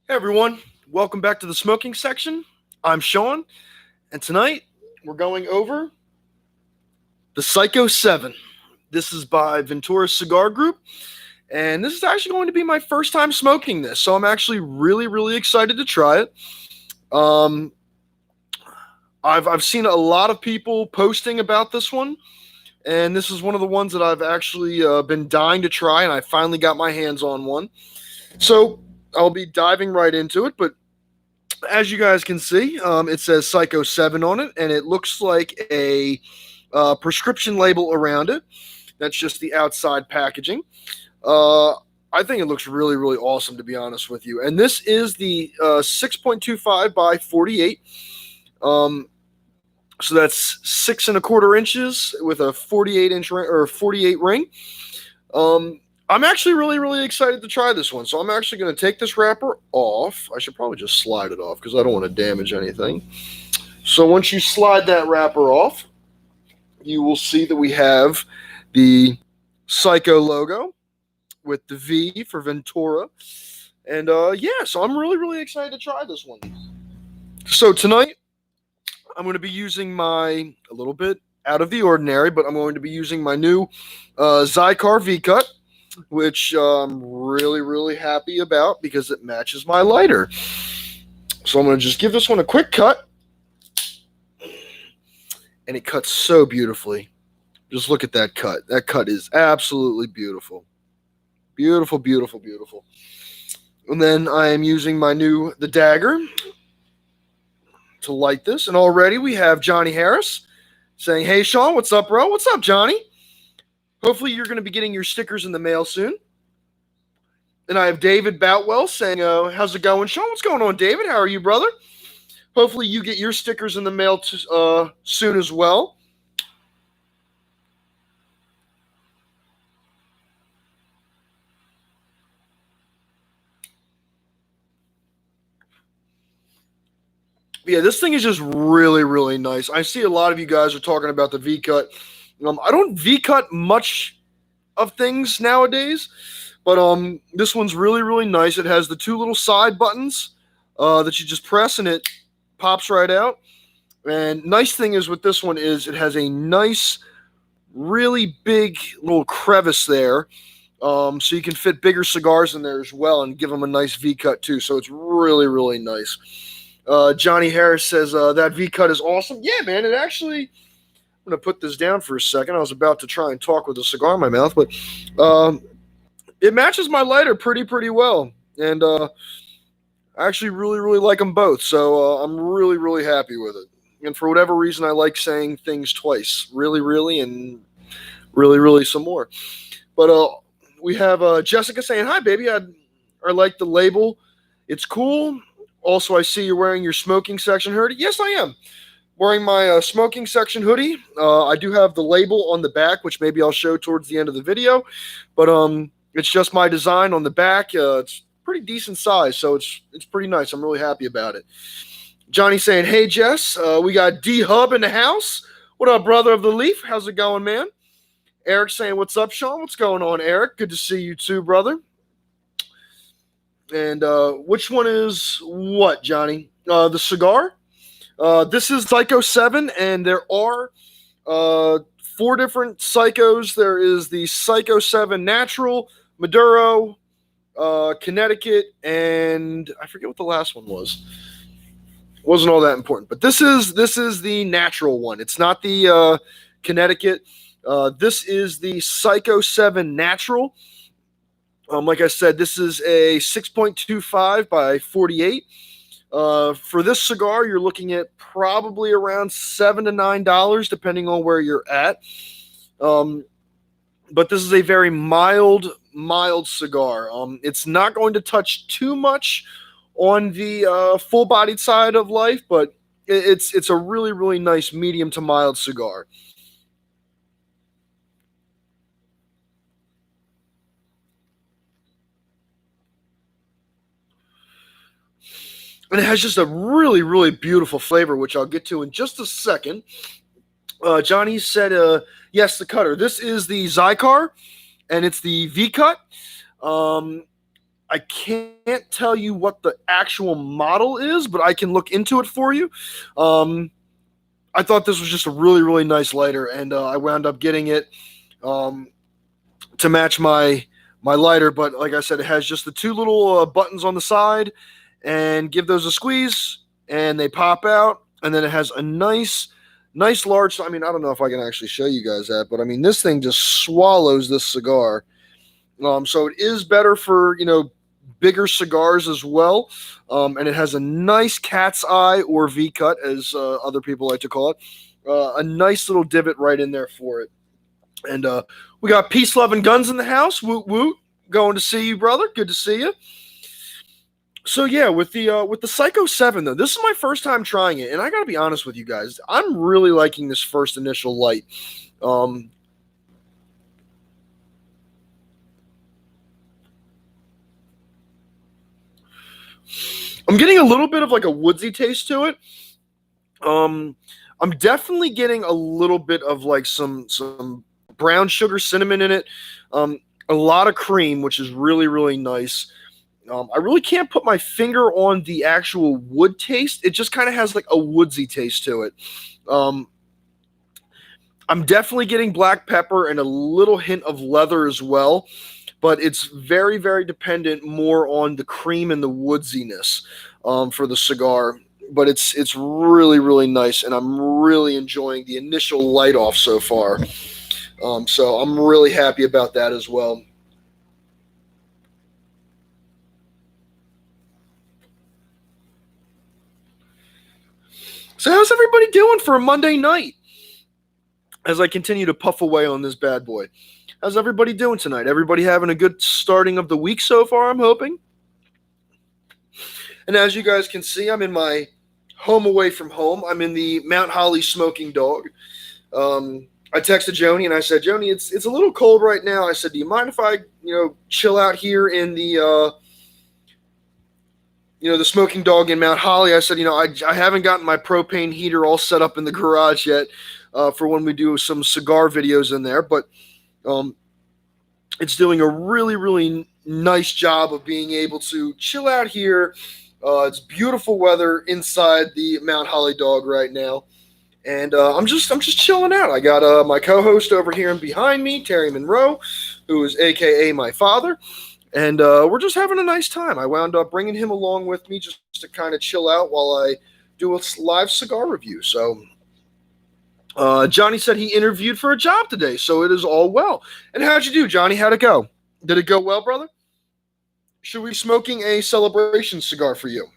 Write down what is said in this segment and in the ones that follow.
Hey everyone, welcome back to the smoking section. I'm Shaun, and tonight we're going over the PSyKo 7. This is by Ventura Cigar Group, and this is actually going to be my first time smoking this, so I'm actually really excited to try it. Um, I've seen a lot of people posting about this one, and this is one of the ones that I've actually been dying to try, and I finally got my hands on one. So I'll be diving right into it, but as you guys can see, it says PSyKo 7 on it, and it looks like a prescription label around it. That's just the outside packaging. I think it looks really awesome, to be honest with you. And this is the 6.25 by 48. So that's 6.25 inches with a 48-inch or 48 ring. I'm actually really excited to try this one. So I'm actually going to take this wrapper off. I should probably just slide it off because I don't want to damage anything. So once you slide that wrapper off, you will see that we have the PSyKo logo with the V for Ventura. And yeah, so I'm really excited to try this one. So tonight, I'm going to be using a little bit out of the ordinary, but I'm going to be using my new Cigar V-Cut, which I'm really happy about because it matches my lighter. So I'm going to just give this one a quick cut. And it cuts so beautifully. Just look at that cut. That cut is absolutely beautiful. Beautiful. And then I am using the dagger to light this. And already we have Johnny Harris saying, "Hey Shaun, what's up, bro? What's up, Johnny? Hopefully you're going to be getting your stickers in the mail soon." And I have David Boutwell saying, "How's it going, Shaun? What's going on, David? How are you, brother? Hopefully you get your stickers in the mail soon as well." Yeah, this thing is just really nice. I see a lot of you guys are talking about the V-Cut. I don't V-Cut much of things nowadays, but this one's really nice. It has the two little side buttons that you just press and it pops right out. And nice thing is with this one is it has a nice, really big little crevice there. So you can fit bigger cigars in there as well and give them a nice V-cut too. So it's really nice. Johnny Harris says that V-cut is awesome. Yeah, man, it actually... I'm going to put this down for a second. I was about to try and talk with a cigar in my mouth, but it matches my lighter pretty well. And I actually really like them both. So I'm really happy with it. And for whatever reason, I like saying things twice. Really, and really some more. But we have Jessica saying, "Hi, baby. I like the label. It's cool. Also, I see you're wearing your smoking section hoodie." Yes, I am. Wearing my smoking section hoodie. I do have the label on the back, which maybe I'll show towards the end of the video. But it's just my design on the back. It's pretty decent size, so it's pretty nice. I'm really happy about it. Johnny saying, "Hey, Jess, we got D-Hub in the house. What up, brother of the Leaf? How's it going, man?" Eric saying, "What's up, Shaun? What's going on, Eric? Good to see you too, brother." And which one is what, Johnny? The cigar? This is PSyKo 7, and there are 4 different PSyKos. There is the PSyKo 7 Natural, Maduro, Connecticut, and I forget what the last one was. It wasn't all that important, but this is the natural one. It's not the Connecticut. This is the PSyKo 7 Natural. Like I said, this is a 6.25 by 48. For this cigar, you're looking at probably around $7 to $9, depending on where you're at. But this is a very mild cigar. It's not going to touch too much on the full-bodied side of life, but it's a really nice medium to mild cigar. And it has just a really beautiful flavor, which I'll get to in just a second. Johnny said, yes, the cutter. This is the Cigar, and it's the V-Cut. I can't tell you what the actual model is, but I can look into it for you. I thought this was just a really, really nice lighter, and I wound up getting it um, to match my lighter. But like I said, it has just the two little buttons on the side, and give those a squeeze, and they pop out. And then it has a nice large. I mean, I don't know if I can actually show you guys that, but I mean, this thing just swallows this cigar. So it is better for bigger cigars as well, and it has a nice cat's eye or V cut, as other people like to call it. A nice little divot right in there for it. And we got peace, love, and guns in the house. Woot woot! Going to see you, brother. Good to see you. So yeah, with the PSyKo 7 though, this is my first time trying it, and I gotta be honest with you guys, I'm really liking this first initial light. Um, I'm getting a little bit of like a woodsy taste to it. Um, I'm definitely getting a little bit of like some brown sugar cinnamon in it. A lot of cream, which is really really nice. I really can't put my finger on the actual wood taste. It just kind of has like a woodsy taste to it. Um, I'm definitely getting black pepper and a little hint of leather as well, but it's very, very dependent more on the cream and the woodsiness for the cigar. But it's really, really nice, and I'm really enjoying the initial light off so far. So I'm really happy about that as well. So how's everybody doing for a Monday night? As I continue to puff away on this bad boy. How's everybody doing tonight? Everybody having a good starting of the week so far, I'm hoping. And as you guys can see, I'm in my home away from home. I'm in the Mount Holly Smoking Dog. I texted Joni and I said, Joni, it's a little cold right now. I said, do you mind if I, chill out here in the Smoking Dog in Mount Holly? I said, I haven't gotten my propane heater all set up in the garage yet for when we do some cigar videos in there, but it's doing a really, really nice job of being able to chill out here. It's beautiful weather inside the Mount Holly Dog right now, and I'm just chilling out. I got my co-host over here and behind me, Terry Monroe, who is AKA my father. And we're just having a nice time. I wound up bringing him along with me just to kind of chill out while I do a live cigar review. So Johnny said he interviewed for a job today, so it is all well. And how'd you do, Johnny? How'd it go? Did it go well, brother? Should we be smoking a celebration cigar for you?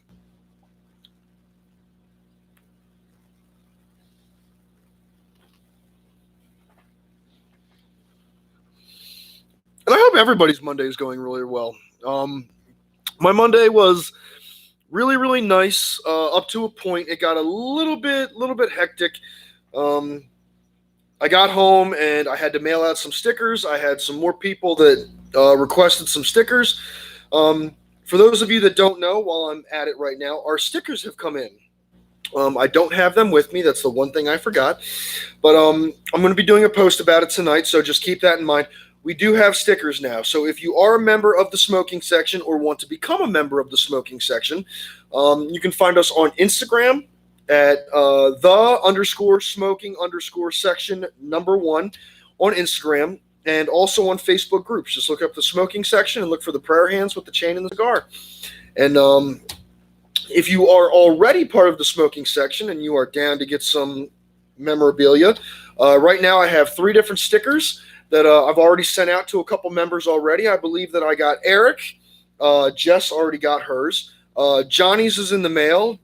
And I hope everybody's Monday is going really well. My Monday was really, really nice up to a point. It got a little bit hectic. Um, I got home and I had to mail out some stickers. I had some more people that requested some stickers. For those of you that don't know, while I'm at it right now, our stickers have come in. I don't have them with me. That's the one thing I forgot. But I'm going to be doing a post about it tonight, so just keep that in mind. We do have stickers now. So if you are a member of the smoking section or want to become a member of the smoking section, you can find us on Instagram at the_smoking_section #1 on Instagram, and also on Facebook groups. Just look up the smoking section and look for the prayer hands with the chain and the cigar. And if you are already part of the smoking section and you are down to get some memorabilia, right now I have 3 different stickers that I've already sent out to a couple members already. I believe that I got Eric. Jess already got hers. Johnny's is in the mail.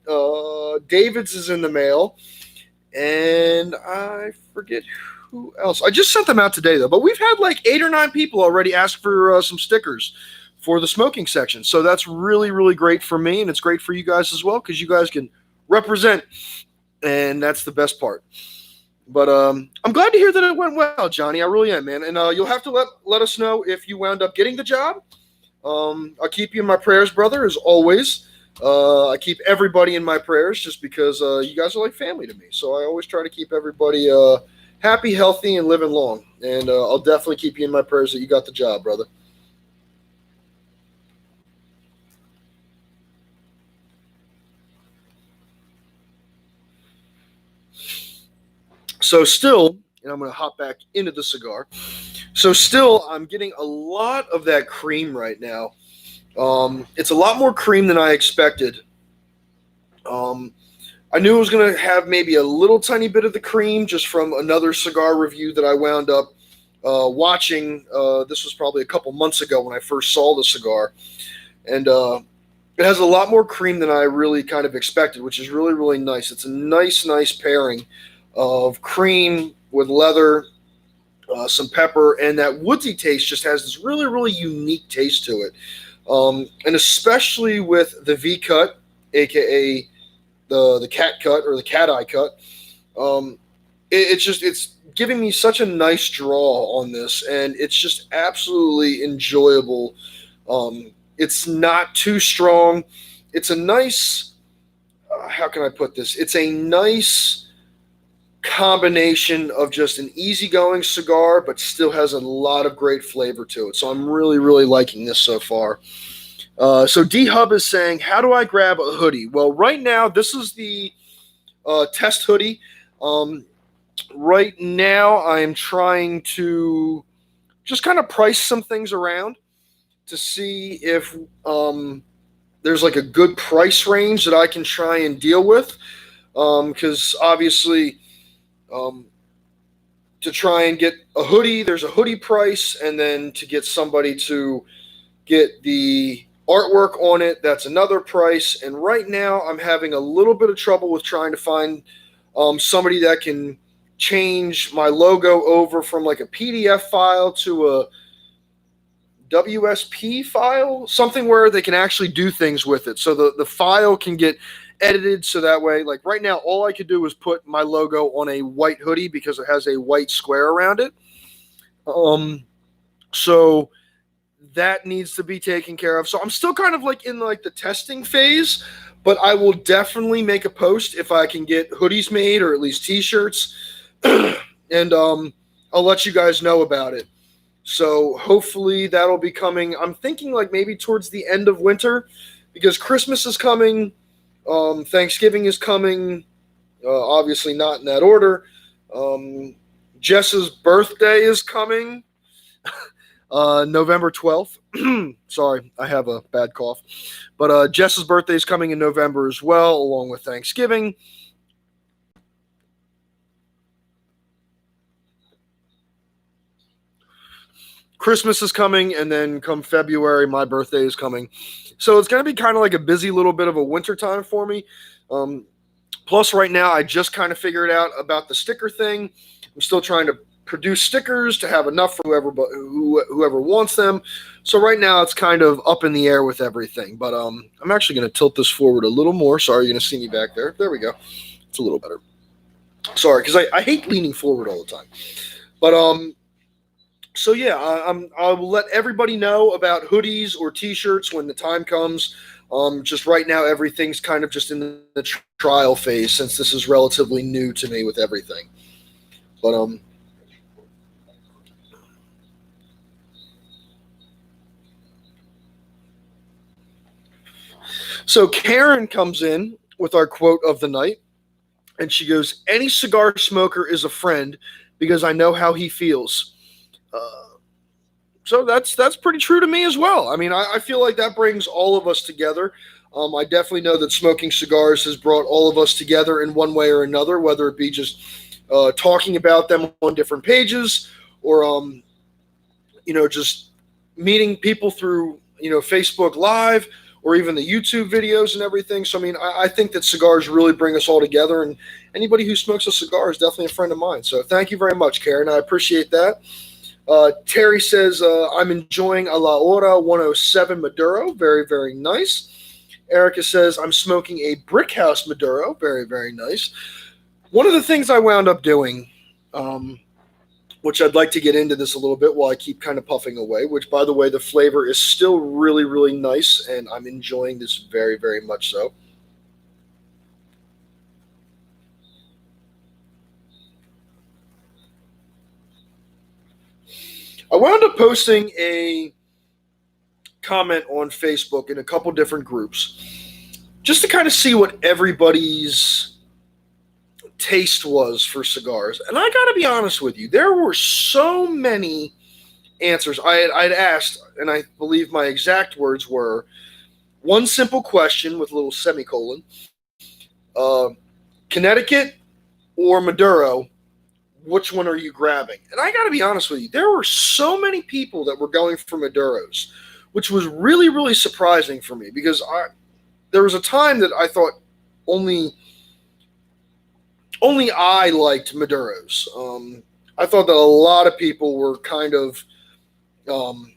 David's is in the mail. And I forget who else. I just sent them out today, though. But we've had like 8 or 9 people already ask for some stickers for the smoking section. So that's really, really great for me. And it's great for you guys as well, because you guys can represent. And that's the best part. But I'm glad to hear that it went well, Johnny. I really am, man. And you'll have to let us know if you wound up getting the job. I'll keep you in my prayers, brother, as always. I keep everybody in my prayers just because you guys are like family to me. So I always try to keep everybody happy, healthy, and living long. And I'll definitely keep you in my prayers that you got the job, brother. So still, and I'm going to hop back into the cigar. So still, I'm getting a lot of that cream right now. It's a lot more cream than I expected. Um, I knew it was going to have maybe a little tiny bit of the cream just from another cigar review that I wound up watching. This was probably a couple months ago when I first saw the cigar. And it has a lot more cream than I really kind of expected, which is really, really nice. It's a nice, nice pairing of cream with leather, some pepper, and that woodsy taste just has this really, really unique taste to it. And especially with the V cut, aka the cat cut or the cat eye cut, it's giving me such a nice draw on this, and it's just absolutely enjoyable. It's not too strong. It's a nice. How can I put this? It's a nice combination of just an easygoing cigar, but still has a lot of great flavor to it. So I'm really, really liking this so far. So D Hub is saying, how do I grab a hoodie? Well, right now, this is the test hoodie. Right now, I am trying to just kind of price some things around to see if there's like a good price range that I can try and deal with. Because obviously, um, to try and get a hoodie, there's a hoodie price, and then to get somebody to get the artwork on it, that's another price. And right now, I'm having a little bit of trouble with trying to find somebody that can change my logo over from like a PDF file to a WSP file, something where they can actually do things with it. So the file can get edited so that way, like right now, all I could do was put my logo on a white hoodie because it has a white square around it. So that needs to be taken care of. So I'm still kind of like in like the testing phase, but I will definitely make a post if I can get hoodies made or at least t-shirts. And I'll let you guys know about it. So hopefully that'll be coming. I'm thinking like maybe towards the end of winter because Christmas is coming. Thanksgiving is coming. Obviously not in that order. Jess's birthday is coming. November 12th. Sorry, I have a bad cough. But Jess's birthday is coming in November as well, along with Thanksgiving. Christmas is coming, and then come February, my birthday is coming. So it's going to be kind of like a busy little bit of a winter time for me. Plus, right now, I just kind of figured out about the sticker thing. I'm still trying to produce stickers to have enough for whoever wants them. So right now, it's kind of up in the air with everything. But I'm actually going to tilt this forward a little more. Sorry, you're going to see me back there. There we go. It's a little better. Sorry, because I hate leaning forward all the time. But so yeah, I will let everybody know about hoodies or T-shirts when the time comes. Just right now, everything's kind of just in the trial phase since this is relatively new to me with everything. But so Karen comes in with our quote of the night, and she goes, "Any cigar smoker is a friend because I know how he feels." So that's pretty true to me as well. I mean, I feel like that brings all of us together. I definitely know that smoking cigars has brought all of us together in one way or another, whether it be just talking about them on different pages or, just meeting people through, Facebook Live or even the YouTube videos and everything. So, I mean, I think that cigars really bring us all together, and anybody who smokes a cigar is definitely a friend of mine. So thank you very much, Karen. I appreciate that. Terry says, I'm enjoying a La Hora 107 Maduro. Very, very nice. Erica says, I'm smoking a Brick House Maduro. Very, very nice. One of the things I wound up doing, which I'd like to get into this a little bit while I keep kind of puffing away, which, by the way, the flavor is still really, really nice, and I'm enjoying this very, very much so. I wound up posting a comment on Facebook in a couple different groups just to kind of see what everybody's taste was for cigars. And I got to be honest with you, there were so many answers. I'd asked, and I believe my exact words were one simple question with a little semicolon, uh, Connecticut or Maduro, which one are you grabbing? And I got to be honest with you, there were so many people that were going for Maduros, which was really, really surprising for me because there was a time that I thought only only I liked Maduros. I thought that a lot of people were kind of, um,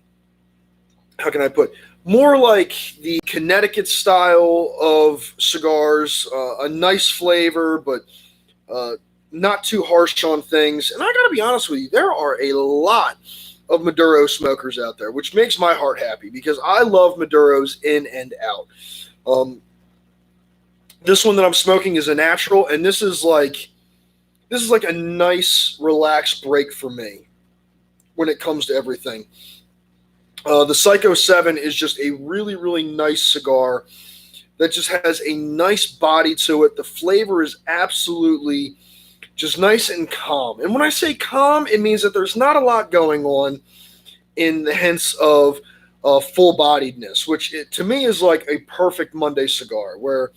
how can I put, more like the Connecticut style of cigars, a nice flavor, but uh, not too harsh on things. And I got to be honest with you, there are a lot of Maduro smokers out there, which makes my heart happy because I love Maduros in and out. Um, this one that I'm smoking is a natural, and this is like a nice, relaxed break for me when it comes to everything. The Psycho 7 is just a really, really nice cigar that just has a nice body to it. The flavor is absolutely just nice and calm. And when I say calm, it means that there's not a lot going on in the hints of full bodiedness, which to me is like a perfect Monday cigar where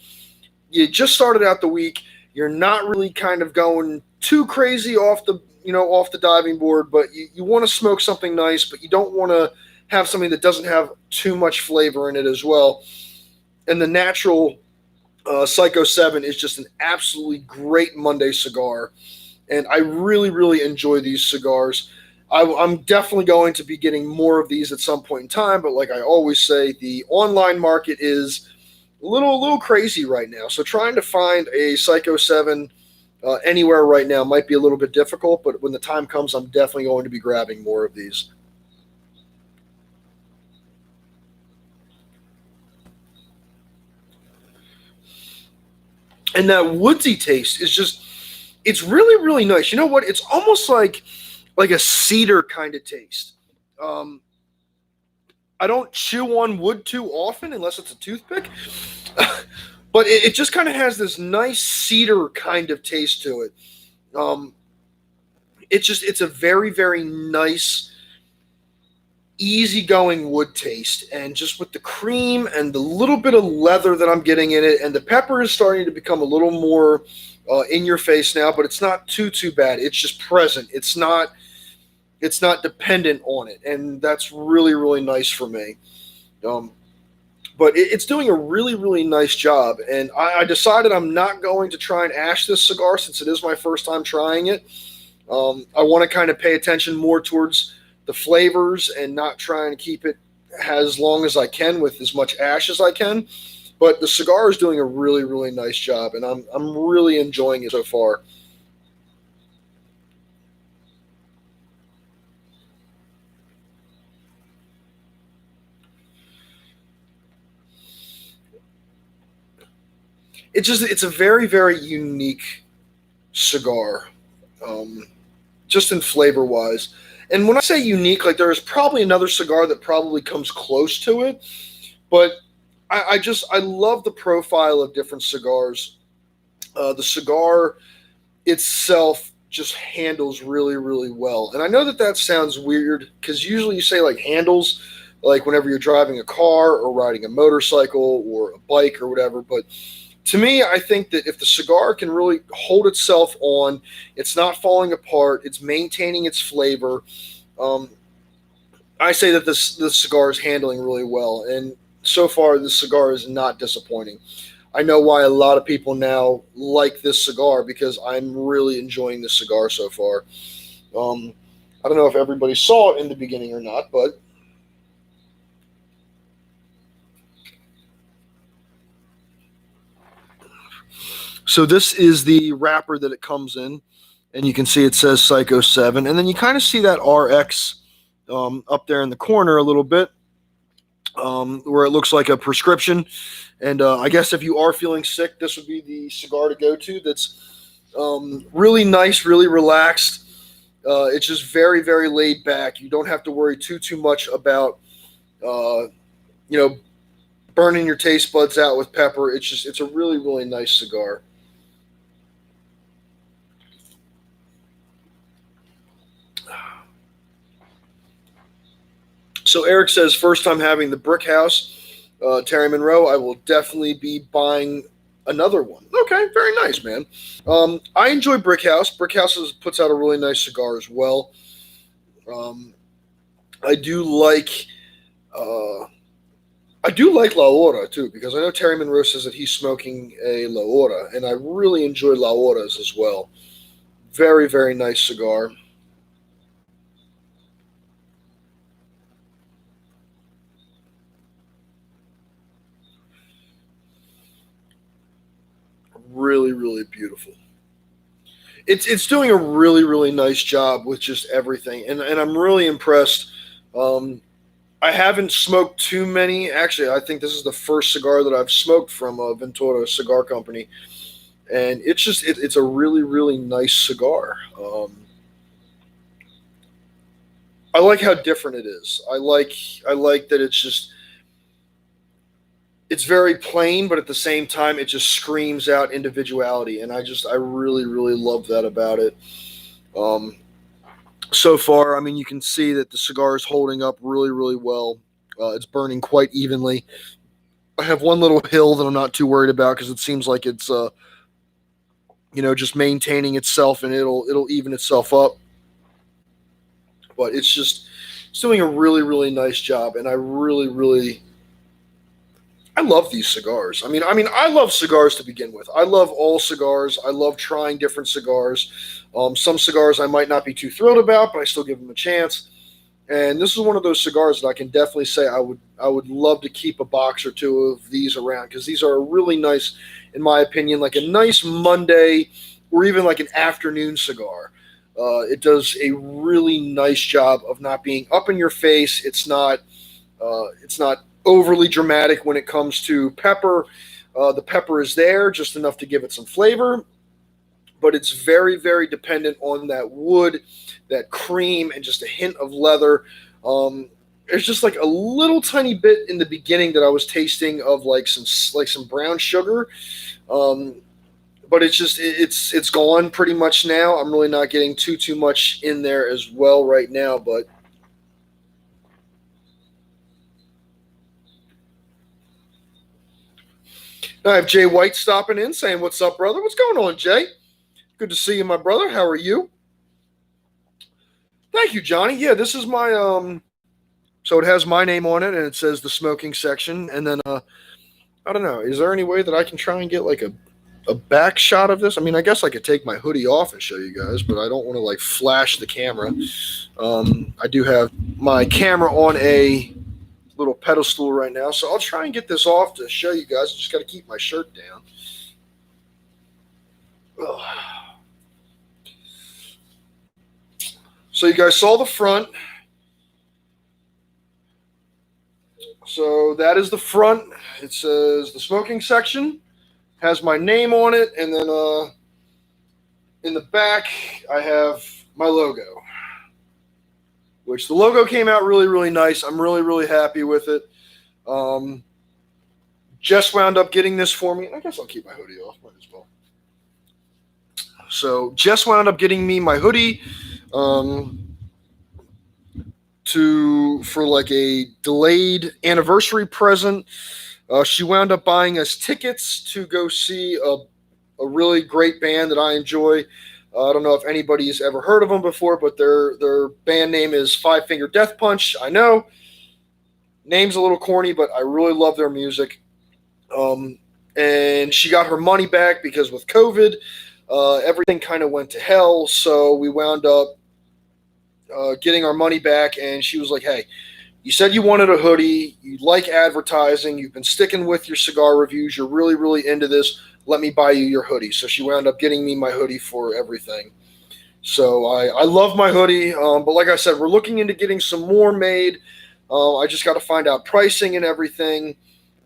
you just started out the week. You're not really kind of going too crazy off the diving board, but you want to smoke something nice, but you don't want to have something that doesn't have too much flavor in it as well. And the natural Psycho 7 is just an absolutely great Monday cigar. And I really, really enjoy these cigars. I'm definitely going to be getting more of these at some point in time, but like I always say, the online market is a little crazy right now. So trying to find a Psycho 7 anywhere right now might be a little bit difficult, but when the time comes, I'm definitely going to be grabbing more of these. And that woodsy taste is just, it's really, really nice. You know what? It's almost like a cedar kind of taste. Um, I don't chew on wood too often unless it's a toothpick, but it just kind of has this nice cedar kind of taste to it. Um, it's a very, very nice, easygoing wood taste, and just with the cream and the little bit of leather that I'm getting in it, and the pepper is starting to become a little more in your face now, but it's not too bad. It's just present. It's not dependent on it, and that's really, really nice for me. Um, but it's doing a really, really nice job, and I decided I'm not going to try and ash this cigar since it is my first time trying it. I want to kind of pay attention more towards the flavors and not try and keep it as long as I can with as much ash as I can. But the cigar is doing a really, really nice job, and I'm really enjoying it so far. It's a very, very unique cigar, um, just in flavor wise. And when I say unique, like there is probably another cigar that probably comes close to it, but I love the profile of different cigars. The cigar itself just handles really, really well. And I know that that sounds weird because usually you say like handles, like whenever you're driving a car or riding a motorcycle or a bike or whatever. But to me, I think that if the cigar can really hold itself on, it's not falling apart, it's maintaining its flavor. Um, I say that this cigar is handling really well, and so far this cigar is not disappointing. I know why a lot of people now like this cigar because I'm really enjoying this cigar so far. Um, I don't know if everybody saw it in the beginning or not, but so this is the wrapper that it comes in, and you can see it says Psycho 7, and then you kind of see that RX up there in the corner a little bit, where it looks like a prescription. And I guess if you are feeling sick, this would be the cigar to go to. That's really nice, really relaxed. It's just very, very laid back. You don't have to worry too much about uh, you know burning your taste buds out with pepper. It's a really, really nice cigar. So Eric says, first time having the brick house, Terry Monroe. I will definitely be buying another one. Okay, very nice, man. I enjoy Brick House. Brick House puts out a really nice cigar as well. Um, I do like uh, I do like La Hora too, because I know Terry Monroe says that he's smoking a La Hora, and I really enjoy La Horas as well. Very, very nice cigar. Really, really beautiful. It's doing a really, really nice job with just everything, and I'm really impressed. Um, I haven't smoked too many. Actually, I think this is the first cigar that I've smoked from Ventura Cigar Company, and it's a really, really nice cigar. I like how different it is. I like that it's very plain, but at the same time it just screams out individuality, and I really, really love that about it. Um, so far, I mean, you can see that the cigar is holding up really, really well. It's burning quite evenly. I have one little hill that I'm not too worried about because it seems like it's just maintaining itself, and it'll even itself up. But it's doing a really, really nice job, and I really, really I love these cigars. I mean, I love cigars to begin with. I love all cigars. I love trying different cigars. Some cigars I might not be too thrilled about, but I still give them a chance. And this is one of those cigars that I can definitely say I would love to keep a box or two of these around, because these are really nice, in my opinion, like a nice Monday or even like an afternoon cigar. It does a really nice job of not being up in your face. It's not overly dramatic when it comes to pepper. The pepper is there just enough to give it some flavor, but it's very, very dependent on that wood, that cream, and just a hint of leather. There's just like a little tiny bit in the beginning that I was tasting of like some brown sugar, um, but it's gone pretty much now. I'm really not getting too much in there as well right now, but I have Jay White stopping in saying, "What's up, brother? What's going on, Jay? Good to see you, my brother. How are you?" Thank you, Johnny. Yeah, this is my so it has my name on it, and it says the smoking section, and then I don't know. Is there any way that I can try and get like a back shot of this? I mean, I guess I could take my hoodie off and show you guys, but I don't want to like flash the camera. I do have my camera on a little pedestal right now, so I'll try and get this off to show you guys. I just got to keep my shirt down. Ugh. So you guys saw the front. So that is the front. It says the smoking section, has my name on it, and then in the back I have my logo, which the logo came out really, really nice. I'm really, really happy with it. Um, Jess wound up getting this for me. I guess I'll keep my hoodie off. Might as well. So Jess wound up getting me my hoodie um, for like a delayed anniversary present. She wound up buying us tickets to go see a really great band that I enjoy. I don't know if anybody's ever heard of them before, but their band name is Five Finger Death Punch. I know name's a little corny, but I really love their music. Um, and she got her money back because with COVID, everything kind of went to hell. So we wound up getting our money back, and she was like, "Hey, you said you wanted a hoodie. You like advertising. You've been sticking with your cigar reviews. You're really, really into this. Let me buy you your hoodie." So she wound up getting me my hoodie for everything. So I love my hoodie. But like I said, we're looking into getting some more made. I just got to find out pricing and everything.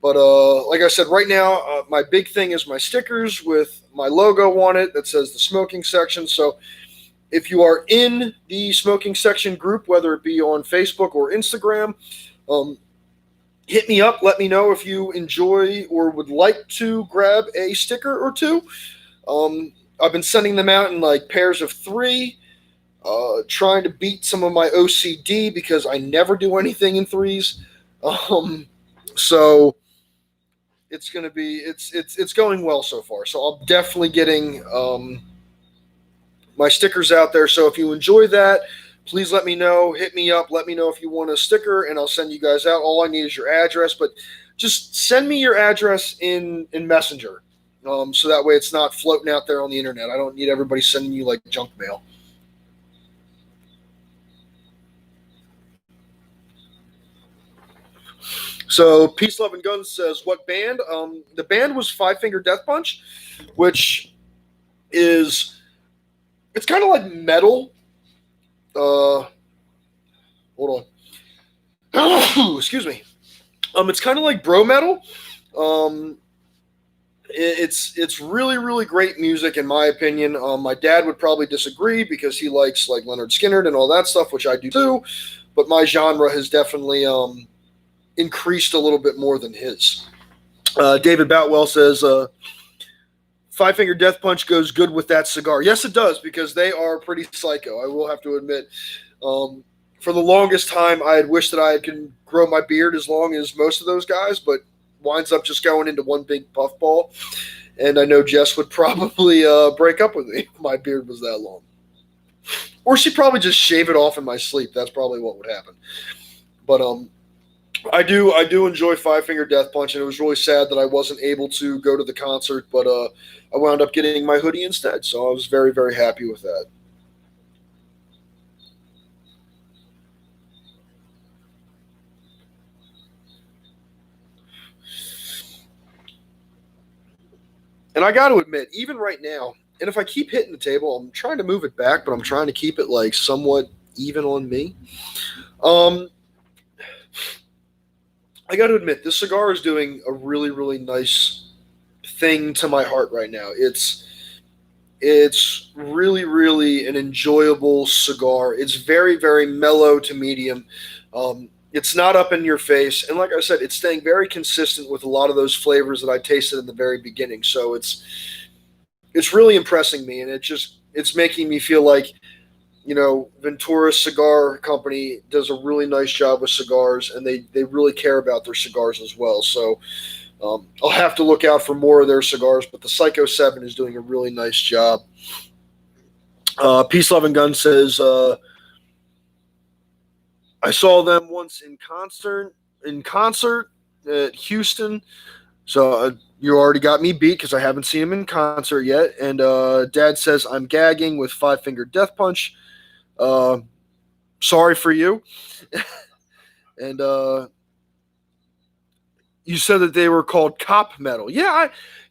But like I said, right now, my big thing is my stickers with my logo on it that says the smoking section. So if you are in the smoking section group, whether it be on Facebook or Instagram, um, hit me up. Let me know if you enjoy or would like to grab a sticker or two. I've been sending them out in like pairs of three. trying to beat some of my OCD because I never do anything in threes. So it's gonna be it's going well so far. So I'm definitely getting my stickers out there. So if you enjoy that, please let me know. Hit me up. Let me know if you want a sticker, and I'll send you guys out. All I need is your address, but just send me your address in Messenger, so that way it's not floating out there on the internet. I don't need everybody sending you like junk mail. So Peace, Love, and Guns says, "What band?" The band was Five Finger Death Punch, which is it's kind of like metal. Hold on. Excuse me. It's kind of like bro metal. Um, it's really really great music in my opinion. My dad would probably disagree because he likes like Leonard Skinner and all that stuff, which I do too. But my genre has definitely increased a little bit more than his. David Boutwell says, Five Finger Death Punch goes good with that cigar. Yes, it does, because they are pretty psycho. I will have to admit. For the longest time, I had wished that I could grow my beard as long as most of those guys, but winds up just going into one big puffball. And I know Jess would probably break up with me if my beard was that long. Or she'd probably just shave it off in my sleep. That's probably what would happen. But I do enjoy Five Finger Death Punch, and it was really sad that I wasn't able to go to the concert, but I wound up getting my hoodie instead, so I was very very happy with that. And I got to admit, even right now, and if I keep hitting the table, I'm trying to move it back, but I'm trying to keep it like somewhat even on me. Um, I got to admit, this cigar is doing a really really nice thing to my heart right now. It's really, really an enjoyable cigar. It's very, very mellow to medium. It's not up in your face, and like I said, it's staying very consistent with a lot of those flavors that I tasted in the very beginning. So it's really impressing me, and it's making me feel like Ventura Cigar Company does a really nice job with cigars, and they really care about their cigars as well. So I'll have to look out for more of their cigars, but the Psycho 7 is doing a really nice job. Peace, Love, and Gun says, I saw them once in concert at Houston. So you already got me beat because I haven't seen him in concert yet. And Dad says, I'm gagging with Five Finger Death Punch. Uh, Sorry for you. And you said that they were called cop metal. Yeah,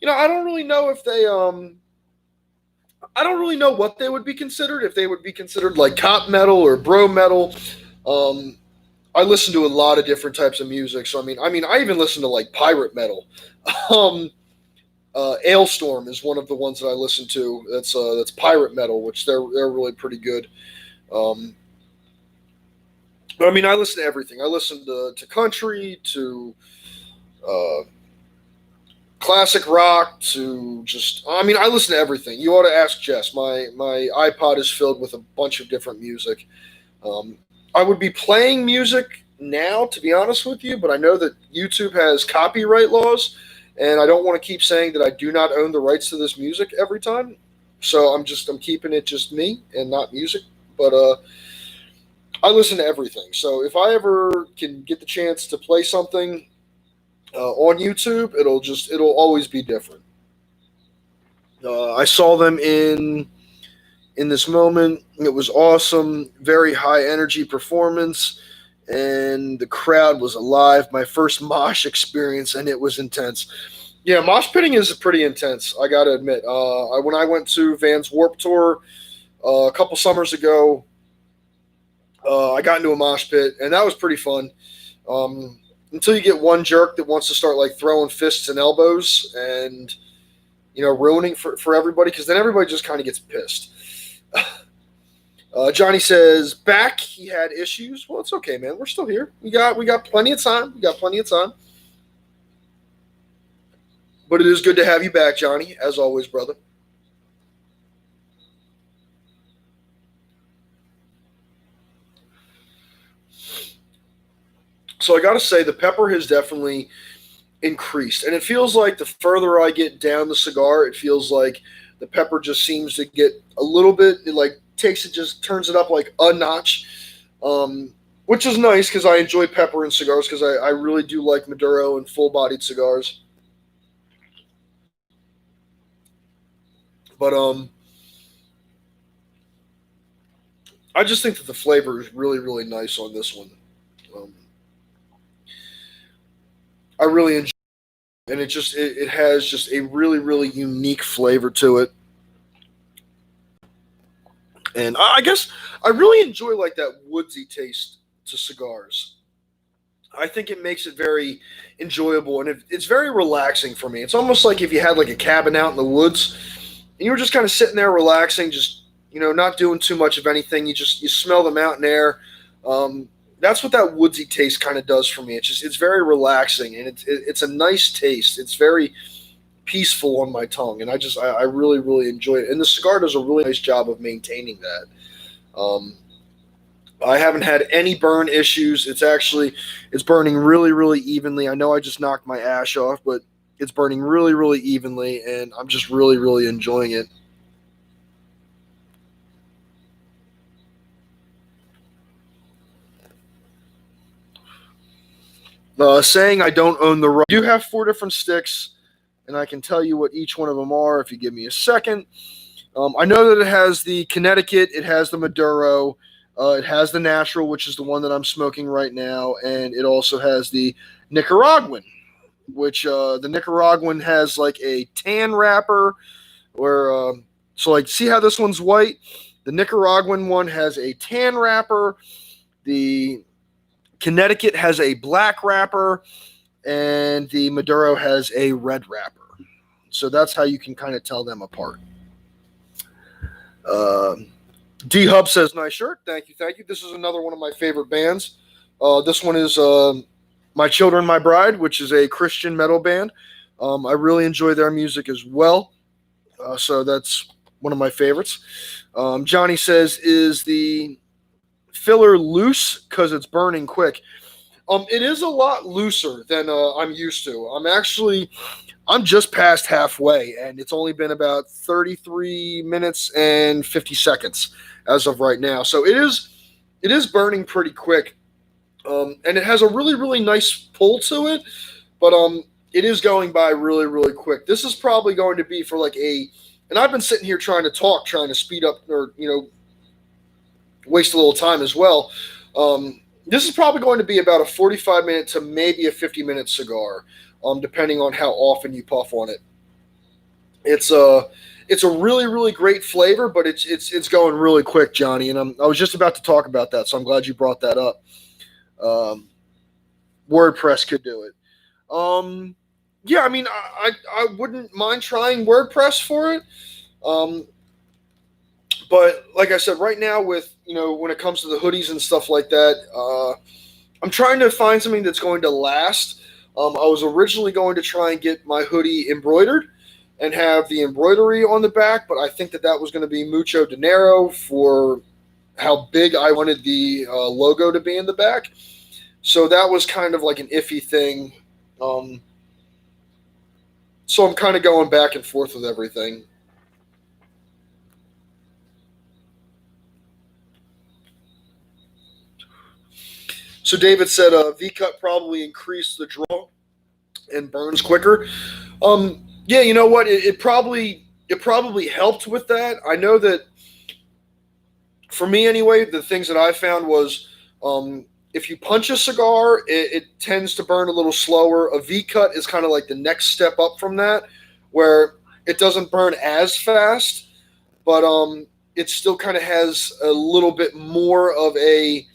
I don't really know if they I don't really know what they would be considered. If they would be considered like cop metal or bro metal. Um, I listen to a lot of different types of music. So I even listen to like pirate metal. Um, Ailstorm is one of the ones that I listen to. That's pirate metal, which they're really pretty good. Um, but I listen to everything. I listen to country, to uh, classic rock, to just I listen to everything. You ought to ask Jess. My iPod is filled with a bunch of different music. Um, I would be playing music now, to be honest with you, but I know that YouTube has copyright laws, and I don't want to keep saying that I do not own the rights to this music every time. So I'm keeping it just me and not music. But I listen to everything. So if I ever can get the chance to play something on YouTube, it'll always be different. I saw them in this moment. It was awesome, very high energy performance, and the crowd was alive. My first mosh experience, and it was intense. Yeah, mosh pitting is pretty intense. I got to admit. When I went to Van's Warp Tour a couple summers ago, I got into a mosh pit, and that was pretty fun. Until you get one jerk that wants to start like throwing fists and elbows and ruining for everybody, because then everybody just kind of gets pissed. Johnny says back he had issues. Well, it's okay, man. We're still here. We got plenty of time. We got plenty of time. But it is good to have you back, Johnny, as always, brother. So I got to say, the pepper has definitely increased, and it feels like the further I get down the cigar, it feels like the pepper just seems to get a little bit. It like takes it, just turns it up like a notch, um, which is nice because I enjoy pepper in cigars because I really do like Maduro and full bodied cigars. But I just think that the flavor is really really nice on this one. Um, I really enjoy, and it has just a really really unique flavor to it. And I guess I really enjoy like that woodsy taste to cigars. I think it makes it very enjoyable, and it's very relaxing for me. It's almost like if you had like a cabin out in the woods and you were just kind of sitting there relaxing, just not doing too much of anything. You smell the mountain air. That's what that woodsy taste kind of does for me. It's very relaxing, and it's a nice taste. It's very peaceful on my tongue, and I really really enjoy it. And the cigar does a really nice job of maintaining that. Um, I haven't had any burn issues. It's burning really really evenly. I know I just knocked my ash off, but it's burning really really evenly, and I'm just really really enjoying it. Saying I don't own the right. I do have four different sticks, and I can tell you what each one of them are if you give me a second. I know that it has the Connecticut, it has the Maduro, it has the Natural, which is the one that I'm smoking right now, and it also has the Nicaraguan, which the Nicaraguan has like a tan wrapper, where so like see how this one's white. The Nicaraguan one has a tan wrapper. The Connecticut has a black wrapper, and the Maduro has a red wrapper. So that's how you can kind of tell them apart. Uh, D Hub says, "Nice shirt, thank you, thank you." This is another one of my favorite bands. This one is My Children, My Bride, which is a Christian metal band. I really enjoy their music as well, so that's one of my favorites. Johnny says, "Is the filler loose because it's burning quick?" It is a lot looser than I'm used to. I'm just past halfway, and it's only been about 33 minutes and 50 seconds as of right now. So it is burning pretty quick, and it has a really really nice pull to it, but it is going by really really quick. This is probably going to be for like and I've been sitting here trying to talk, trying to speed up or waste a little time as well. This is probably going to be about a 45-minute to maybe a 50-minute cigar, depending on how often you puff on it. It's a really really great flavor, but it's going really quick, Johnny. And I was just about to talk about that, so I'm glad you brought that up. Um, WordPress could do it. Yeah, I mean, I wouldn't mind trying WordPress for it. Um, but like I said, right now with when it comes to the hoodies and stuff like that, I'm trying to find something that's going to last. I was originally going to try and get my hoodie embroidered and have the embroidery on the back, but I think that was going to be mucho dinero for how big I wanted the logo to be in the back. So that was kind of like an iffy thing. Um, so I'm kind of going back and forth with everything. So David said V cut probably increased the draw and burns quicker. Yeah, you know what? It probably helped with that. I know that for me anyway, the things that I found was if you punch a cigar, it tends to burn a little slower. A V cut is kind of like the next step up from that, where it doesn't burn as fast, but it still kind of has a little bit more of a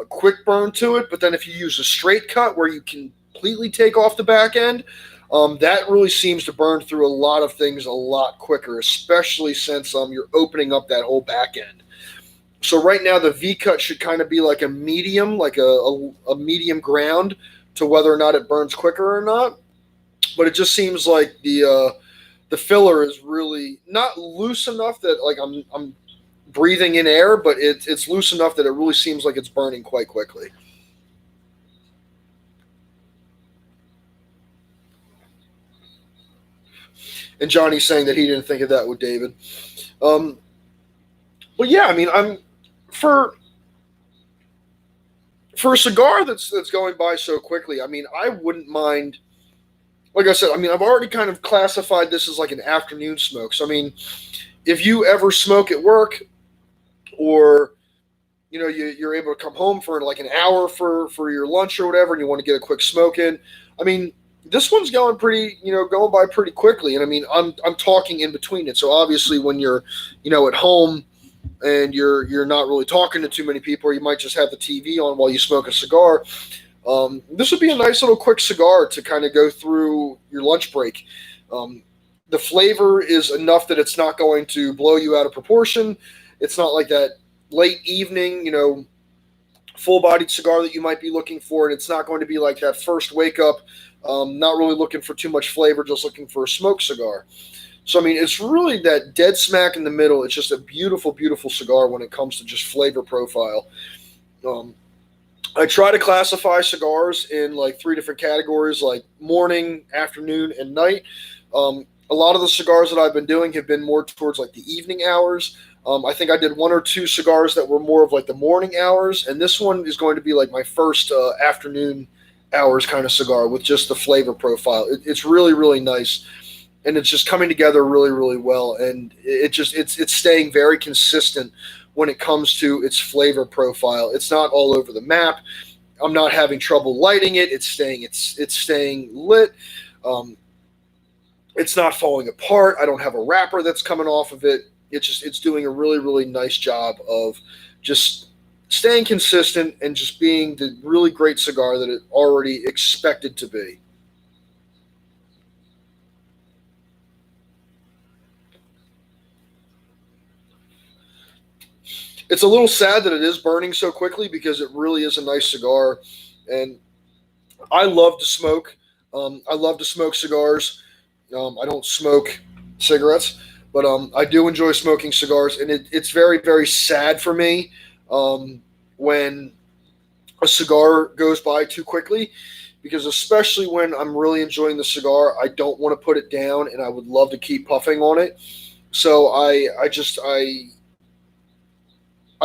quick burn to it. But then if you use a straight cut where you can completely take off the back end, that really seems to burn through a lot of things a lot quicker, especially since you're opening up that whole back end. So right now the V cut should kind of be like a medium, like a medium ground to whether or not it burns quicker or not. But it just seems like the filler is really not loose enough that like I'm breathing in air, but it's loose enough that it really seems like it's burning quite quickly. And Johnny's saying that he didn't think of that with David. Um, but yeah, I mean, I'm for for a cigar that's going by so quickly. I mean, I wouldn't mind. Like I said, I mean, I've already kind of classified this as like an afternoon smoke. So I mean, if you ever smoke at work, or you're able to come home for like an hour for your lunch or whatever, and you want to get a quick smoke in. I mean, this one's going pretty, going by pretty quickly. And I mean, I'm talking in between it. So obviously, when you're, at home and you're not really talking to too many people, or you might just have the TV on while you smoke a cigar. This would be a nice little quick cigar to kind of go through your lunch break. Um, the flavor is enough that it's not going to blow you out of proportion. It's not like that late evening, full bodied cigar that you might be looking for. And it's not going to be like that first wake up, not really looking for too much flavor, just looking for a smoked cigar. So, I mean, it's really that dead smack in the middle. It's just a beautiful, beautiful cigar when it comes to just flavor profile. Um, I try to classify cigars in like three different categories, like morning, afternoon, and night. A lot of the cigars that I've been doing have been more towards like the evening hours. I think I did one or two cigars that were more of like the morning hours, and this one is going to be like my first afternoon hours kind of cigar with just the flavor profile. It's really, really nice, and it's just coming together really, really well, and it's staying very consistent when it comes to its flavor profile. It's not all over the map. I'm not having trouble lighting it. It's staying lit. Um, it's not falling apart. I don't have a wrapper that's coming off of it. It's doing a really, really nice job of just staying consistent and just being the really great cigar that it already expected to be. It's a little sad that it is burning so quickly because it really is a nice cigar, and I love to smoke. I love to smoke cigars. I don't smoke cigarettes, but I do enjoy smoking cigars, and it's very, very sad for me when a cigar goes by too quickly, because especially when I'm really enjoying the cigar, I don't want to put it down, and I would love to keep puffing on it. So I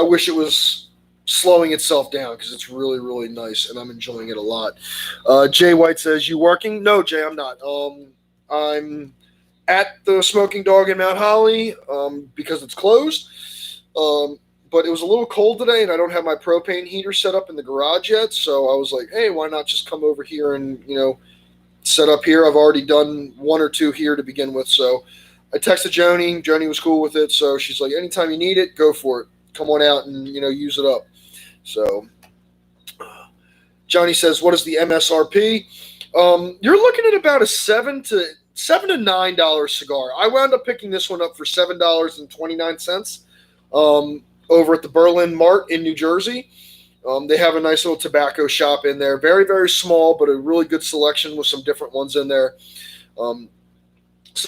wish it was slowing itself down because it's really, really nice, and I'm enjoying it a lot. Jay White says, "You working?" No, Jay, I'm not. I'm at the Smoking Dog in Mount Holly because it's closed. But it was a little cold today, and I don't have my propane heater set up in the garage yet. So I was like, "Hey, why not just come over here and set up here?" I've already done one or two here to begin with, so I texted Joni. Joni was cool with it, so she's like, "Anytime you need it, go for it. Come on out and use it up." So Johnny says, "What is the MSRP?" You're looking at about a $7 to $9 cigar. I wound up picking this one up for $7.29 over at the Berlin Mart in New Jersey. They have a nice little tobacco shop in there. Very, very small, but a really good selection with some different ones in there. So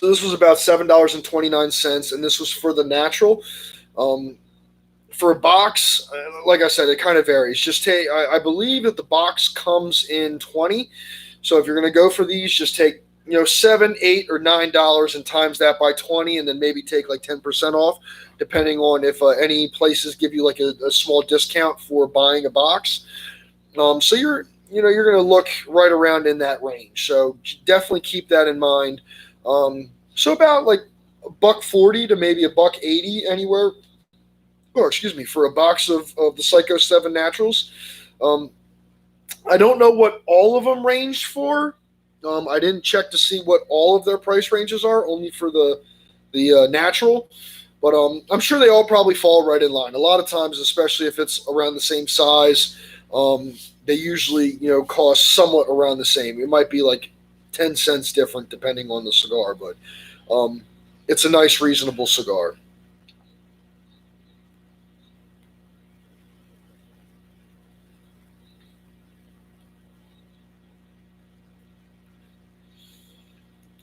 this was about $7.29, and this was for the natural. For a box, like I said, it kind of varies. Just take, I believe that the box comes in 20. So if you're going to go for these, just take, $7, $8, or $9 and times that by 20, and then maybe take like 10% off, depending on if any places give you like a small discount for buying a box. So you're going to look right around in that range. So definitely keep that in mind. So about like $1.40 to maybe $1.80 anywhere. Oh, excuse me, for a box of the PSyKo 7 Naturals. I don't know what all of them range for. I didn't check to see what all of their price ranges are, only for the natural. But I'm sure they all probably fall right in line. A lot of times, especially if it's around the same size, they usually cost somewhat around the same. It might be like 10 cents different depending on the cigar, but it's a nice, reasonable cigar.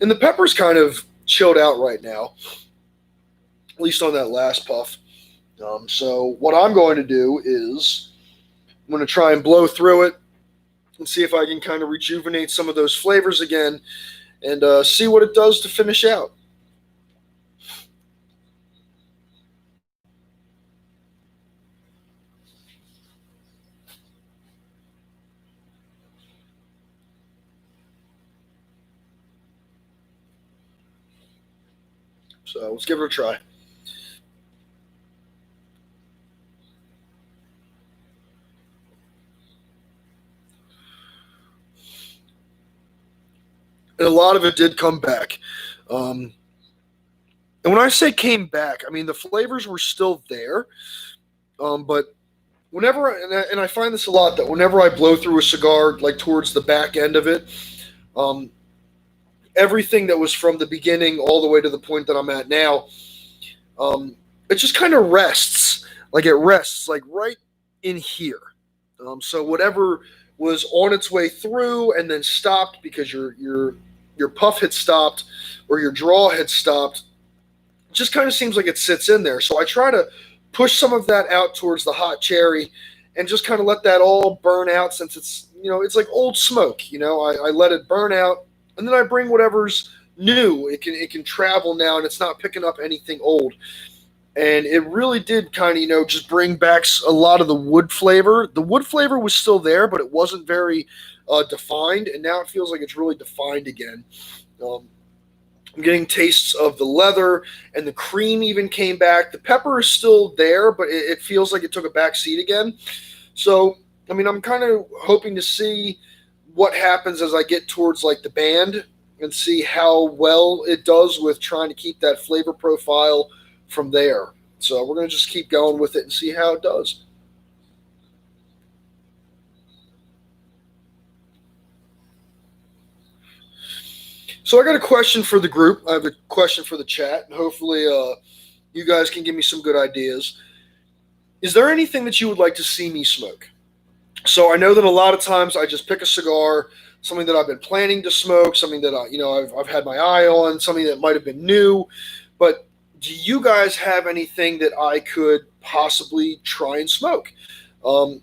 And the pepper's kind of chilled out right now, at least on that last puff. So what I'm going to do is I'm going to try and blow through it and see if I can kind of rejuvenate some of those flavors again, and see what it does to finish out. So let's give it a try. And a lot of it did come back. Um, and when I say came back, I mean the flavors were still there, but whenever and I find this a lot that whenever I blow through a cigar, like towards the back end of it, um, everything that was from the beginning all the way to the point that I'm at now, um, it just kind of rests. Like it rests like right in here. So whatever was on its way through and then stopped because your puff had stopped or your draw had stopped, it just kind of seems like it sits in there. So I try to push some of that out towards the hot cherry and just kind of let that all burn out since it's like old smoke. I let it burn out and then I bring whatever's new. It can travel now and it's not picking up anything old. And it really did kind of just bring back a lot of the wood flavor. The wood flavor was still there, but it wasn't very defined, and now it feels like it's really defined again. Um, I'm getting tastes of the leather, and the cream even came back. The pepper is still there, but it feels like it took a back seat again. So, I mean, I'm kind of hoping to see what happens as I get towards like the band and see how well it does with trying to keep that flavor profile from there. So we're going to just keep going with it and see how it does. So I got a question for the group. I have a question for the chat, and hopefully you guys can give me some good ideas. Is there anything that you would like to see me smoke? So I know that a lot of times I just pick a cigar, something that I've been planning to smoke, something that I've had my eye on, something that might have been new. But do you guys have anything that I could possibly try and smoke?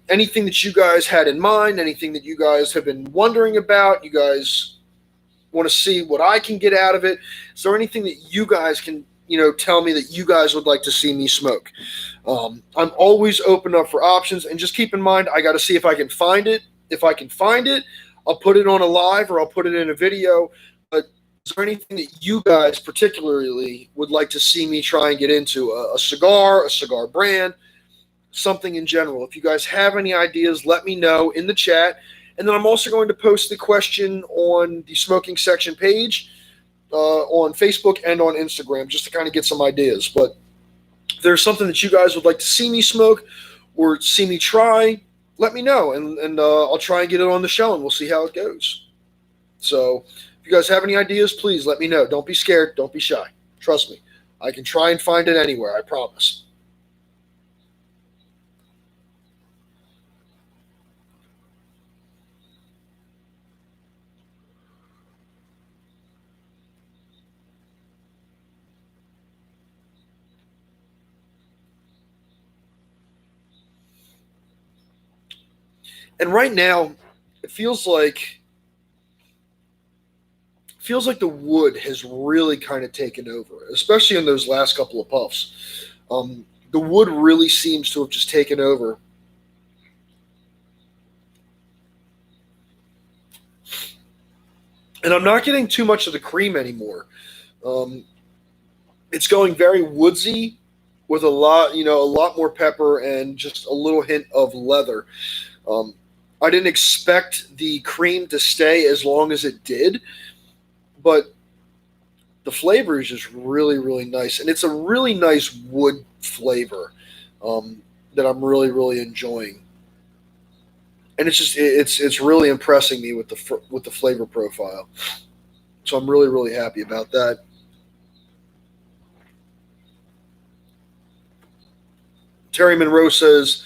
Anything that you guys had in mind? Anything that you guys have been wondering about? You guys want to see what I can get out of it? Is there anything that you guys can tell me that you guys would like to see me smoke? I'm always open up for options, and just keep in mind I got to see if I can find it. If I can find it, I'll put it on a live or I'll put it in a video. But is there anything that you guys particularly would like to see me try and get into? A cigar, a cigar brand, something in general. If you guys have any ideas, let me know in the chat. And then I'm also going to post the question on the smoking section page on Facebook and on Instagram just to kind of get some ideas. But if there's something that you guys would like to see me smoke or see me try, let me know. And I'll try and get it on the show and we'll see how it goes. So if you guys have any ideas, please let me know. Don't be scared. Don't be shy. Trust me. I can try and find it anywhere. I promise. And right now, it feels like the wood has really kind of taken over, especially in those last couple of puffs. The wood really seems to have just taken over, and I'm not getting too much of the cream anymore. Um, it's going very woodsy with a lot more pepper and just a little hint of leather. Um, I didn't expect the cream to stay as long as it did, but the flavor is just really, really nice, and it's a really nice wood flavor that I'm really, really enjoying. And it's really impressing me with the flavor profile. So I'm really, really happy about that. Terry Monroe says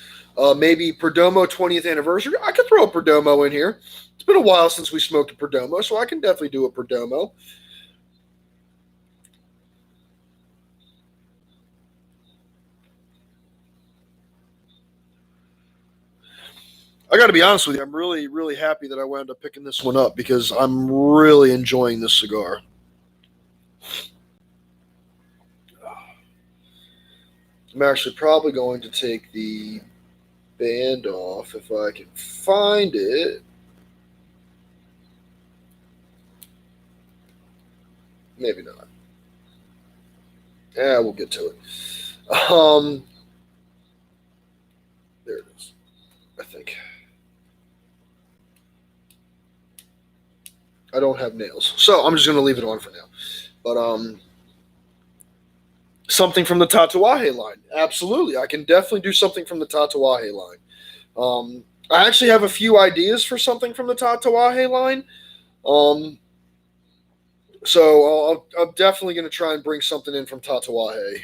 maybe Perdomo 20th anniversary. I could throw a Perdomo in here. It's been a while since we smoked a Perdomo, so I can definitely do a Perdomo. I got to be honest with you. I'm really, really happy that I wound up picking this one up because I'm really enjoying this cigar. I'm actually probably going to take the band off if I can find it. Maybe not. Yeah, we'll get to it. There it is. I think I don't have nails, so I'm just gonna leave it on for now. But something from the Tatuaje line. Absolutely, I can definitely do something from the Tatuaje line. I actually have a few ideas for something from the Tatuaje line. Um, so I'm definitely going to try and bring something in from Tatuaje.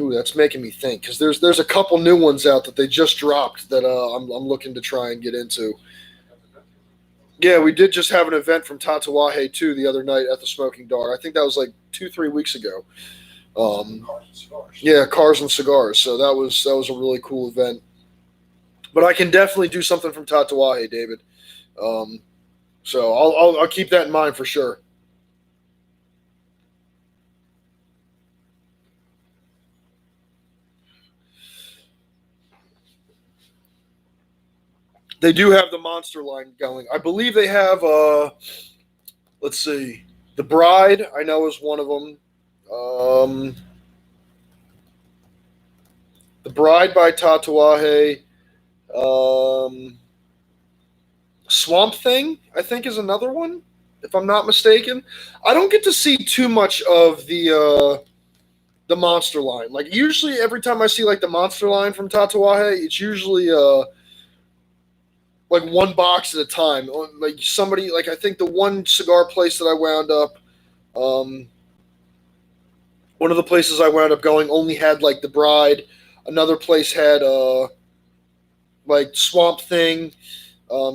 Ooh, that's making me think because there's a couple new ones out that they just dropped that I'm looking to try and get into. Yeah, we did just have an event from Tatuaje too the other night at the Smoking Dog. I think that was like 2-3 weeks ago. Um, yeah, cars and cigars. So that was a really cool event. But I can definitely do something from Tatuaje, David. Um, so I'll keep that in mind for sure. They do have the monster line going. I believe they have. Let's see, the Bride. I know is one of them. Um, the Bride by Tatuaje. Um, Swamp Thing, I think, is another one. If I'm not mistaken, I don't get to see too much of the monster line. Like usually, every time I see like the monster line from Tatuaje, it's usually like one box at a time. Like somebody, like I think the one cigar place that I wound up, um, one of the places I wound up going only had like the Bride. Another place had like Swamp Thing.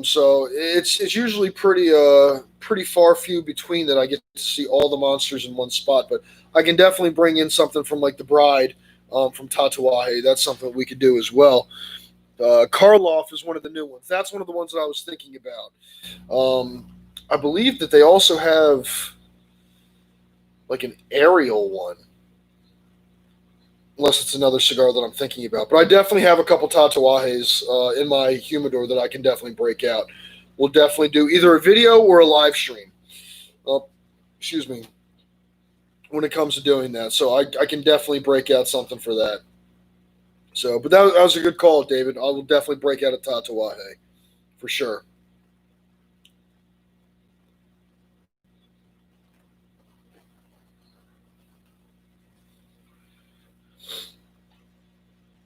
So it's usually pretty far few between that I get to see all the monsters in one spot. But I can definitely bring in something from like the Bride, from Tatuaje. That's something we could do as well. Karloff is one of the new ones. That's one of the ones that I was thinking about. I believe that they also have like an aerial one, unless it's another cigar that I'm thinking about. But I definitely have a couple Tatuajes in my humidor that I can definitely break out. We'll definitely do either a video or a live stream. Uh, excuse me, when it comes to doing that. So I can definitely break out something for that. So, but that was a good call, David. I will definitely break out a Tatuaje for sure.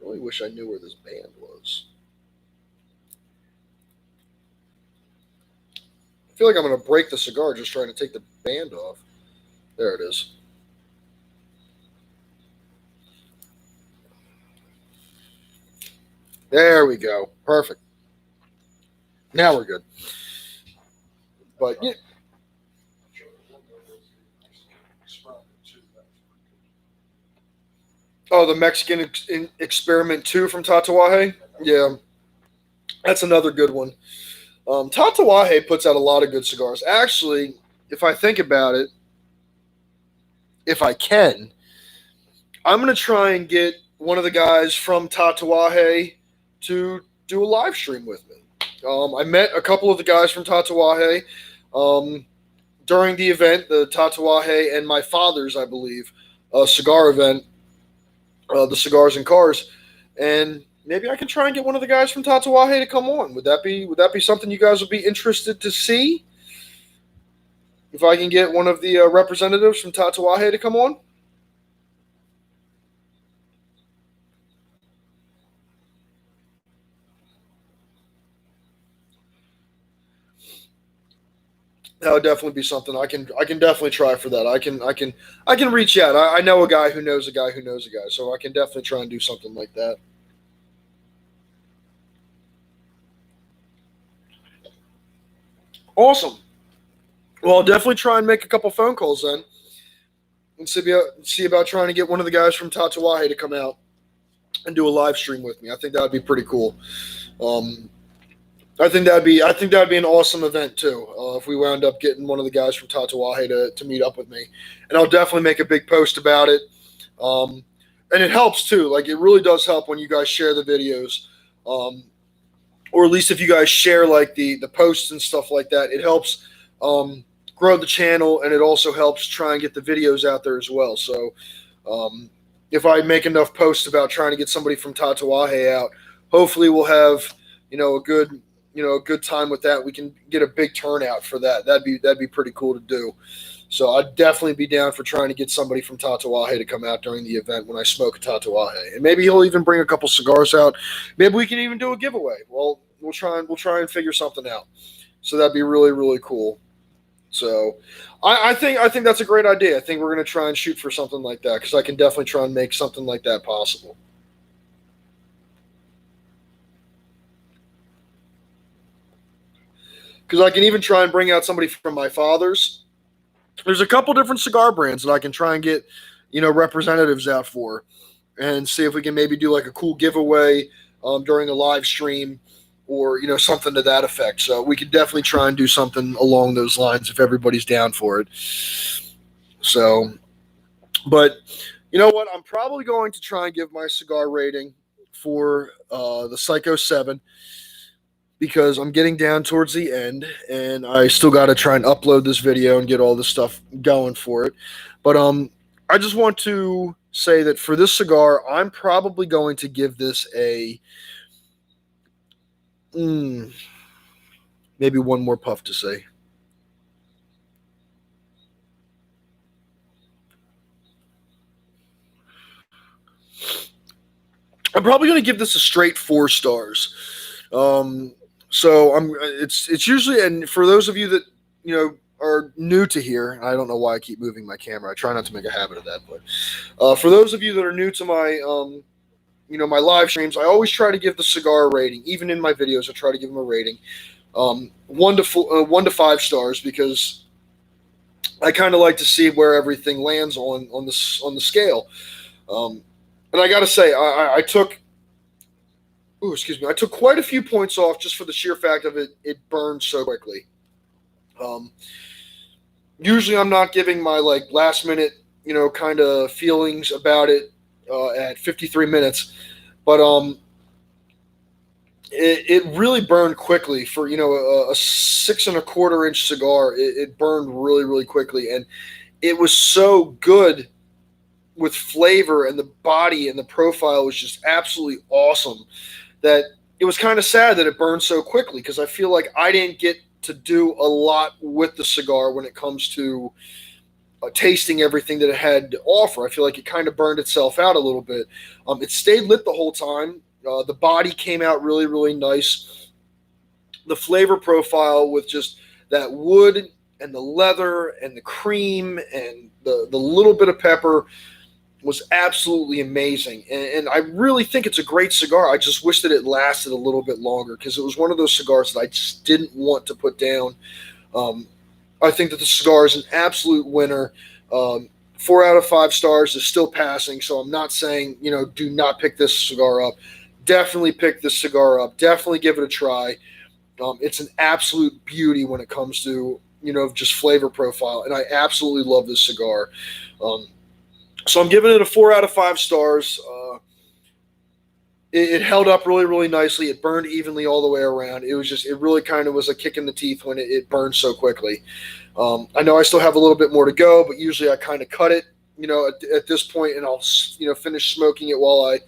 I really wish I knew where this band was. I feel like I'm going to break the cigar just trying to take the band off. There it is. There we go. Perfect. Now we're good. But yeah. Oh, the Mexican Experiment 2 from Tatuaje? Yeah, that's another good one. Tatuaje puts out a lot of good cigars. Actually, if I think about it, if I can, I'm going to try and get one of the guys from Tatuaje to do a live stream with me. I met a couple of the guys from Tatuaje um, during the event, the Tatuaje and my father's, I believe, cigar event, the Cigars and Cars, and maybe I can try and get one of the guys from Tatuaje to come on. Would that be something you guys would be interested to see? If I can get one of the representatives from Tatuaje to come on? That would definitely be something I can definitely try for that. I can reach out. I know a guy who knows a guy who knows a guy, so I can definitely try and do something like that. Awesome. Well, I'll definitely try and make a couple phone calls then, and see about trying to get one of the guys from Tatuaje to come out and do a live stream with me. I think that would be pretty cool. Um, I think that'd be an awesome event too. If we wound up getting one of the guys from Tatuaje to meet up with me, and I'll definitely make a big post about it. Um, and it helps too. Like it really does help when you guys share the videos, um, or at least if you guys share like the posts and stuff like that. It helps um, grow the channel, and it also helps try and get the videos out there as well. So um, if I make enough posts about trying to get somebody from Tatuaje out, hopefully we'll have a good a good time with that. We can get a big turnout for that. That'd be pretty cool to do. So I'd definitely be down for trying to get somebody from Tatuaje to come out during the event when I smoke a Tatuaje, and maybe he'll even bring a couple cigars out. Maybe we can even do a giveaway. Well, we'll try and figure something out. So that'd be really really cool. So I think that's a great idea. I think we're gonna try and shoot for something like that because I can definitely try and make something like that possible. Because I can even try and bring out somebody from my father's. There's a couple different cigar brands that I can try and get representatives out for, and see if we can maybe do like a cool giveaway during a live stream, or something to that effect. So we could definitely try and do something along those lines if everybody's down for it. So, but you know what? I'm probably going to try and give my cigar rating for the Psycho 7 because I'm getting down towards the end and I still got to try and upload this video and get all this stuff going for it. But I just want to say that for this cigar, I'm probably going to give this a maybe one more puff to say. I'm probably going to give this a straight 4 stars. So it's usually, and for those of you that are new to here, I don't know why I keep moving my camera. I try not to make a habit of that, but for those of you that are new to my my live streams, I always try to give the cigar a rating. Even in my videos, I try to give them a rating, 1 to 5 stars, because I kind of like to see where everything lands on the scale. And I got to say, I took I took quite a few points off just for the sheer fact of it burned so quickly. Um, Usually I'm not giving my like last minute, kind of feelings about it at 53 minutes, but it really burned quickly for a 6 1/4 inch cigar. It burned really really quickly, and it was so good with flavor, and the body and the profile was just absolutely awesome, that it was kind of sad that it burned so quickly, because I feel like I didn't get to do a lot with the cigar when it comes to tasting everything that it had to offer. I feel like it kind of burned itself out a little bit. It stayed lit the whole time. The body came out really, really nice. The flavor profile with just that wood and the leather and the cream and the little bit of pepper was absolutely amazing. And I really think it's a great cigar. I just wish that it lasted a little bit longer, because it was one of those cigars that I just didn't want to put down. I think that the cigar is an absolute winner. 4 out of 5 stars is still passing, so I'm not saying, do not pick this cigar up. Definitely pick this cigar up. Definitely give it a try. It's an absolute beauty when it comes to, just flavor profile, and I absolutely love this cigar. So I'm giving it a 4 out of 5 stars. It held up really, really nicely. It burned evenly all the way around. It really kind of was a kick in the teeth when it burned so quickly. I know I still have a little bit more to go, but usually I kind of cut it, at this point, and I'll, finish smoking it while I,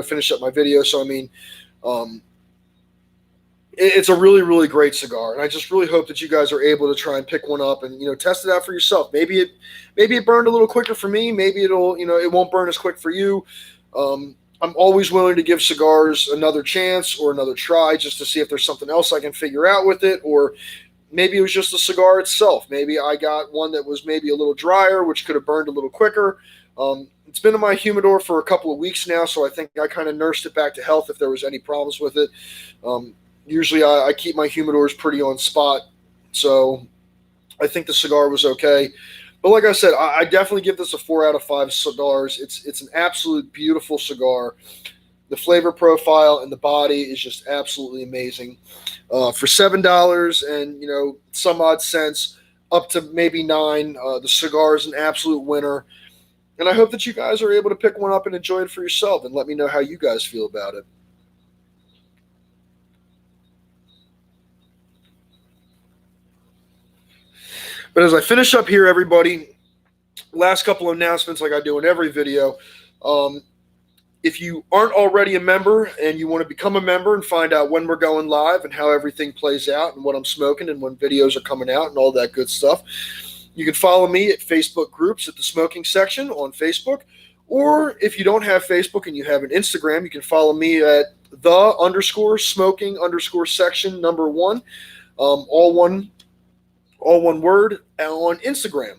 finish up my video. So, I mean, it's a really, really great cigar, and I just really hope that you guys are able to try and pick one up and test it out for yourself. Maybe it burned a little quicker for me. Maybe it'll it won't burn as quick for you. I'm always willing to give cigars another chance or another try, just to see if there's something else I can figure out with it, or maybe it was just the cigar itself. Maybe I got one that was maybe a little drier, which could have burned a little quicker. It's been in my humidor for a couple of weeks now, so I think I kind of nursed it back to health if there was any problems with it. Usually I keep my humidors pretty on spot, so I think the cigar was okay. But like I said, I definitely give this a 4 out of 5 stars. It's an absolute beautiful cigar. The flavor profile and the body is just absolutely amazing. For $7 and some odd cents, up to maybe 9, the cigar is an absolute winner. And I hope that you guys are able to pick one up and enjoy it for yourself, and let me know how you guys feel about it. But as I finish up here, everybody, last couple of announcements like I do in every video. If you aren't already a member and you want to become a member and find out when we're going live and how everything plays out and what I'm smoking and when videos are coming out and all that good stuff, you can follow me at Facebook groups at the smoking section on Facebook. Or if you don't have Facebook and you have an Instagram, you can follow me at the_smoking_section #1, all one word, on Instagram.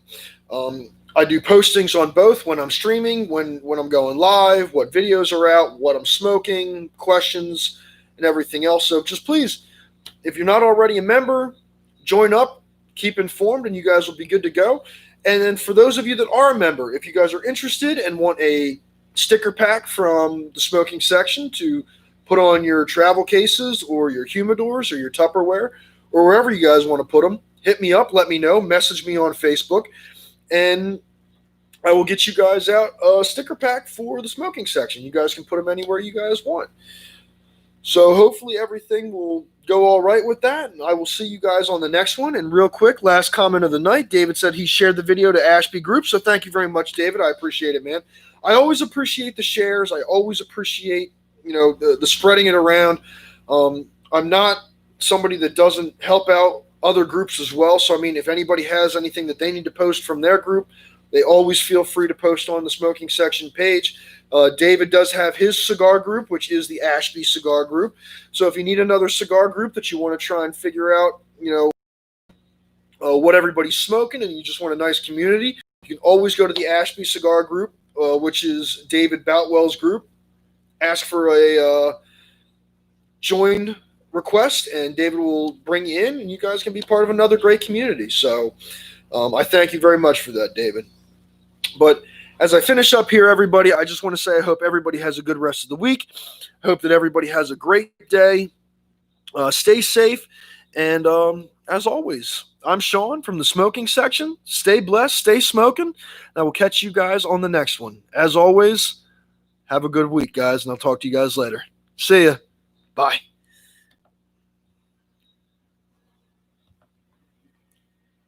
I do postings on both when I'm streaming, when I'm going live, what videos are out, what I'm smoking, questions, and everything else. So just please, if you're not already a member, join up, keep informed, and you guys will be good to go. And then for those of you that are a member, if you guys are interested and want a sticker pack from the smoking section to put on your travel cases or your humidors or your Tupperware or wherever you guys want to put them, hit me up, let me know, message me on Facebook, and I will get you guys out a sticker pack for the smoking section. You guys can put them anywhere you guys want. So hopefully everything will go all right with that, and I will see you guys on the next one. And real quick, last comment of the night, David said he shared the video to Ashby Group, so thank you very much, David. I appreciate it, man. I always appreciate the shares. I always appreciate, the spreading it around. I'm not somebody that doesn't help out other groups as well. So, I mean, if anybody has anything that they need to post from their group, they always feel free to post on the smoking section page. David does have his cigar group, which is the Ashby Cigar Group. So if you need another cigar group that you want to try and figure out, what everybody's smoking and you just want a nice community, you can always go to the Ashby Cigar Group, which is David Boutwell's group. Ask for a join request, and David will bring you in, and you guys can be part of another great community. So I thank you very much for that, David. But as I finish up here, everybody, I just want to say I hope everybody has a good rest of the week. I hope that everybody has a great day. Stay safe. And as always, I'm Shaun from the smoking section. Stay blessed, stay smoking. And I will catch you guys on the next one. As always, have a good week, guys, and I'll talk to you guys later. See ya. Bye.